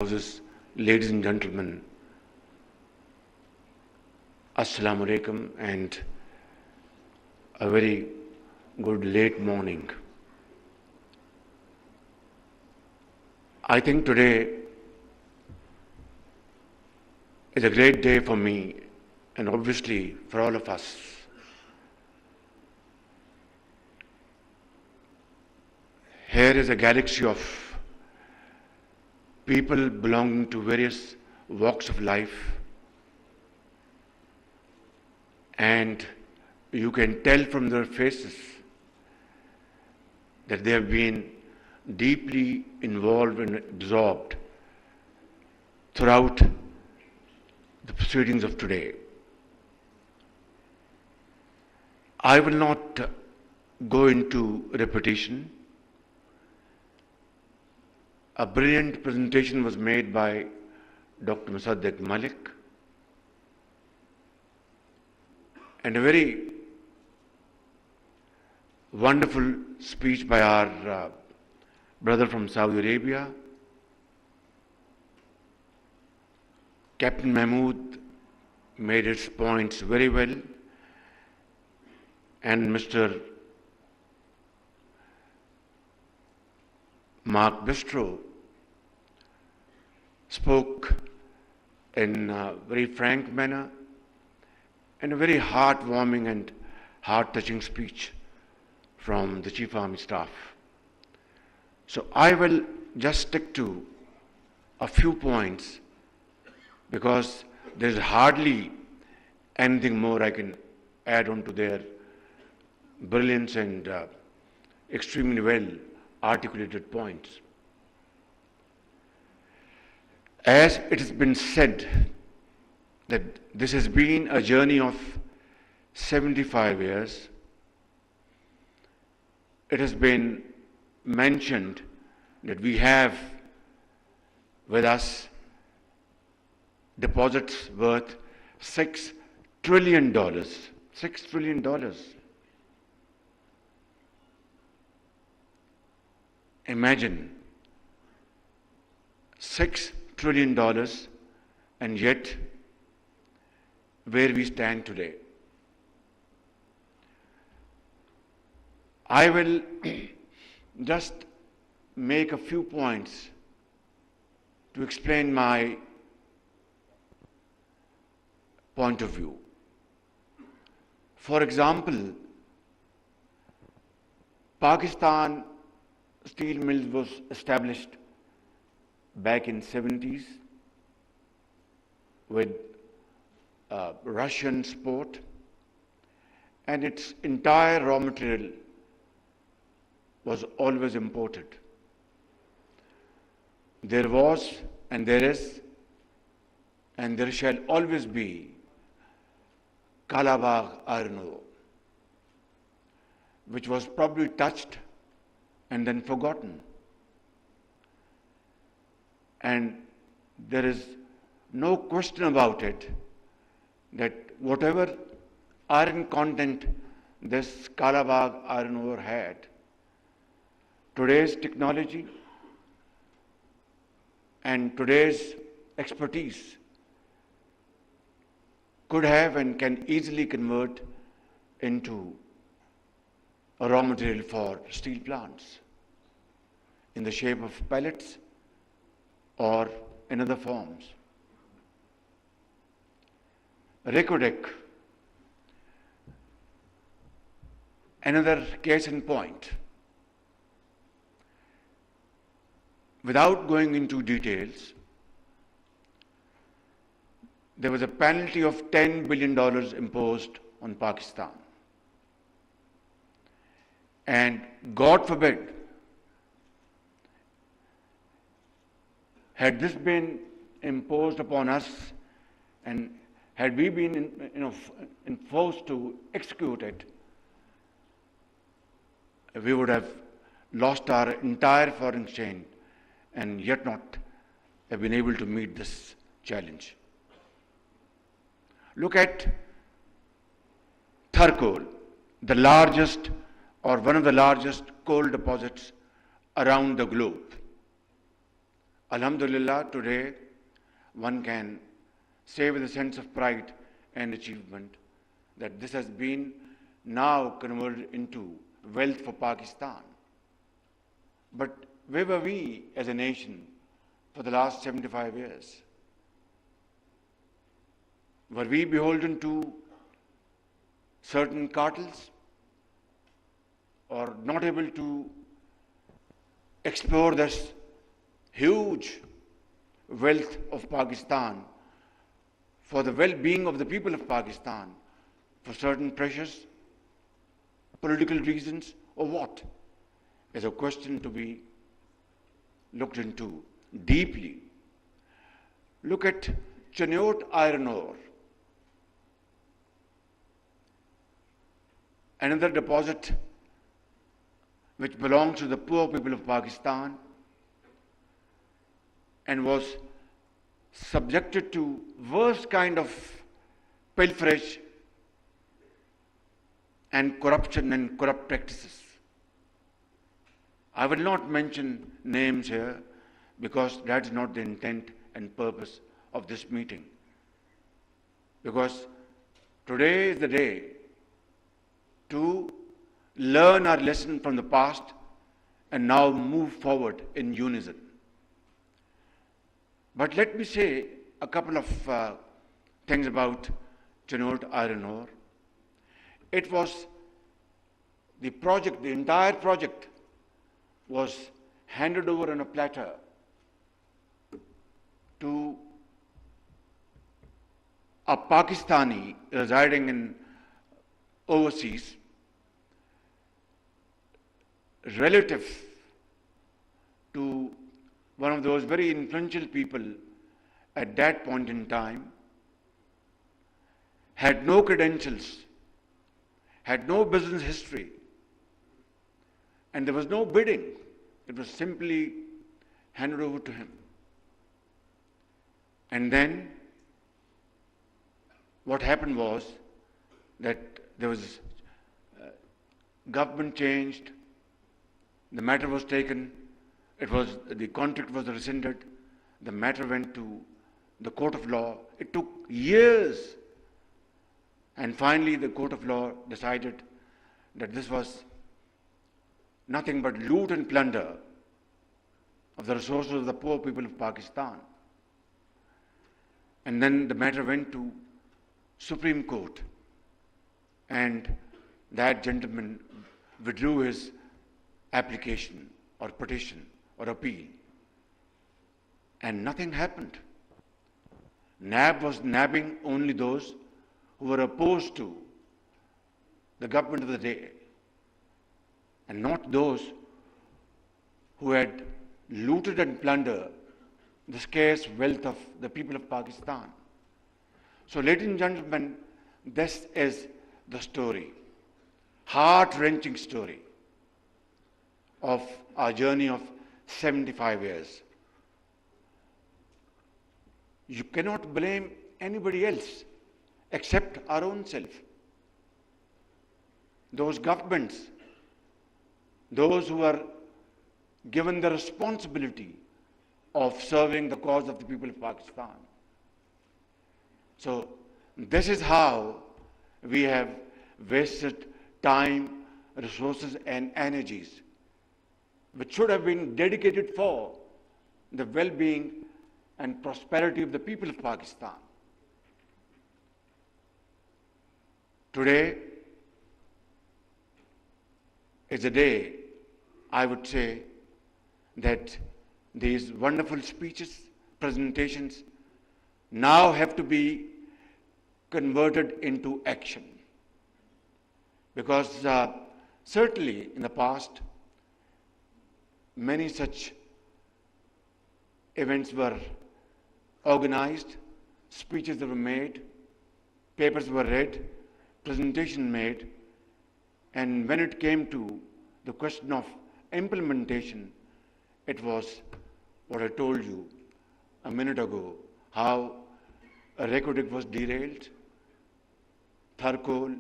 Houses, ladies and gentlemen, Assalamu alaikum and a very good late morning. I think today is a great day for me and obviously for all of us. Here is a galaxy of people belonging to various walks of life, and you can tell from their faces that they have been deeply involved and absorbed throughout the proceedings of today. I will not go into repetition. A brilliant presentation was made by Dr. Musaddiq Malik and a very wonderful speech by our brother from Saudi Arabia. Captain Mahmood made his points very well, and Mr. Mark Bistro spoke in a very frank manner and a very heartwarming and heart-touching speech from the Chief Army Staff. So I will just stick to a few points because there's hardly anything more I can add on to their brilliance and extremely well articulated points. As it has been said that this has been a journey of 75 years, it has been mentioned that we have with us deposits worth $6 trillion. $6 trillion. Imagine $6 trillion, and yet where we stand today. I will just make a few points to explain my point of view. For example, Pakistan Steel Mills was established back in 70s with Russian support, and its entire raw material was always imported. There was, and there is, and there shall always be Kalabagh iron ore, which was probably touched and then forgotten. And there is no question about it that whatever iron content this Kalabagh iron ore had, today's technology and today's expertise could have and can easily convert into a raw material for steel plants in the shape of pellets or in other forms. Ricodic, another case in point. Without going into details, there was a penalty of $10 billion imposed on Pakistan. And God forbid, had this been imposed upon us and had we been forced to execute it, we would have lost our entire foreign exchange and yet not have been able to meet this challenge. Look at Tharkol, the largest or one of the largest coal deposits around the globe. Alhamdulillah, today one can say with a sense of pride and achievement that this has been now converted into wealth for Pakistan. But where were we as a nation for the last 75 years? Were we beholden to certain cartels or not able to explore this huge wealth of Pakistan for the well-being of the people of Pakistan for certain pressures, political reasons, or what? Is a question to be looked into deeply. Look at Cheniot iron ore, another deposit which belongs to the poor people of Pakistan and was subjected to worst kind of pilferage and corruption and corrupt practices. I will not mention names here because that is not the intent and purpose of this meeting. Because today is the day to learn our lesson from the past and now move forward in unison. But let me say a couple of things about Cheniot iron ore. It was the project, the entire project was handed over on a platter to a Pakistani residing in overseas, relative to one of those very influential people at that point in time, had no credentials, had no business history, and there was no bidding. It was simply handed over to him. And then what happened was that there was government changed, the matter was taken, the contract was rescinded, the matter went to the court of law. It took years, and finally the court of law decided that this was nothing but loot and plunder of the resources of the poor people of Pakistan. And then the matter went to Supreme Court, and that gentleman withdrew his application or petition or appeal, and nothing happened. NAB was nabbing only those who were opposed to the government of the day, and not those who had looted and plundered the scarce wealth of the people of Pakistan. So, ladies and gentlemen, this is the story, heart-wrenching story of our journey of 75 years. You cannot blame anybody else except our own self. Those governments, those who are given the responsibility of serving the cause of the people of Pakistan. So this is how we have wasted time, resources and energies which should have been dedicated for the well-being and prosperity of the people of Pakistan. Today is a day, I would say, that these wonderful speeches, presentations, now have to be converted into action. Because certainly in the past, many such events were organized, speeches were made, papers were read, presentation made, and when it came to the question of implementation, it was what I told you a minute ago, how a record was derailed, Tharkol,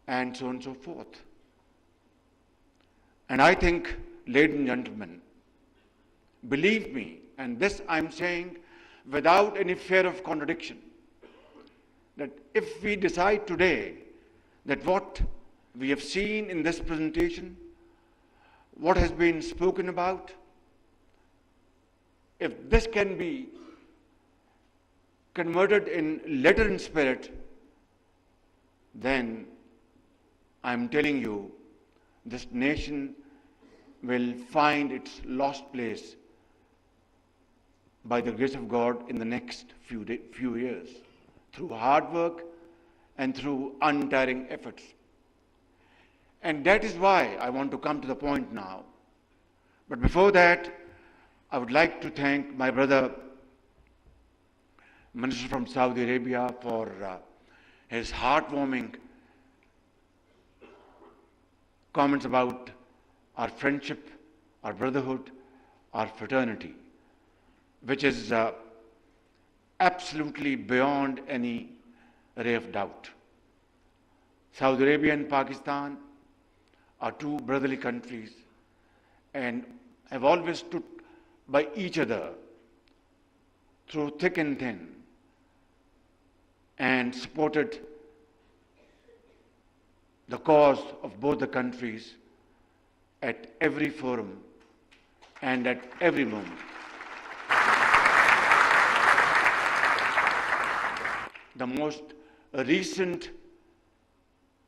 and so on and so forth. And I think, ladies and gentlemen, believe me, And this I'm saying without any fear of contradiction, that if we decide today that what we have seen in this presentation, what has been spoken about, if this can be converted in letter and spirit, then I'm telling you, this nation will find its lost place by the grace of God in the next few years, through hard work and through untiring efforts. And that is why I want to come to the point now. But before that, I would like to thank my brother, Minister from Saudi Arabia, for his heartwarming comments about our friendship, our brotherhood, our fraternity, which is absolutely beyond any ray of doubt. Saudi Arabia and Pakistan are two brotherly countries and have always stood by each other through thick and thin and supported the cause of both the countries at every forum and at every moment. The most recent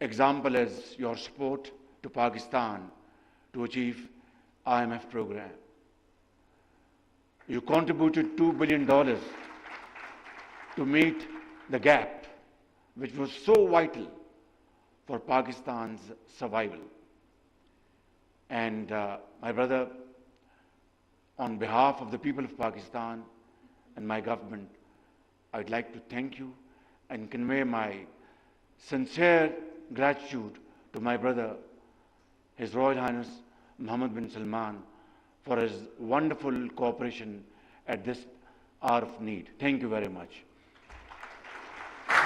example is your support to Pakistan to achieve IMF program. You contributed $2 billion to meet the gap, which was so vital for Pakistan's survival. And my brother, on behalf of the people of Pakistan and my government, I'd like to thank you and convey my sincere gratitude to my brother, His Royal Highness Mohammed bin Salman, for his wonderful cooperation at this hour of need. Thank you very much.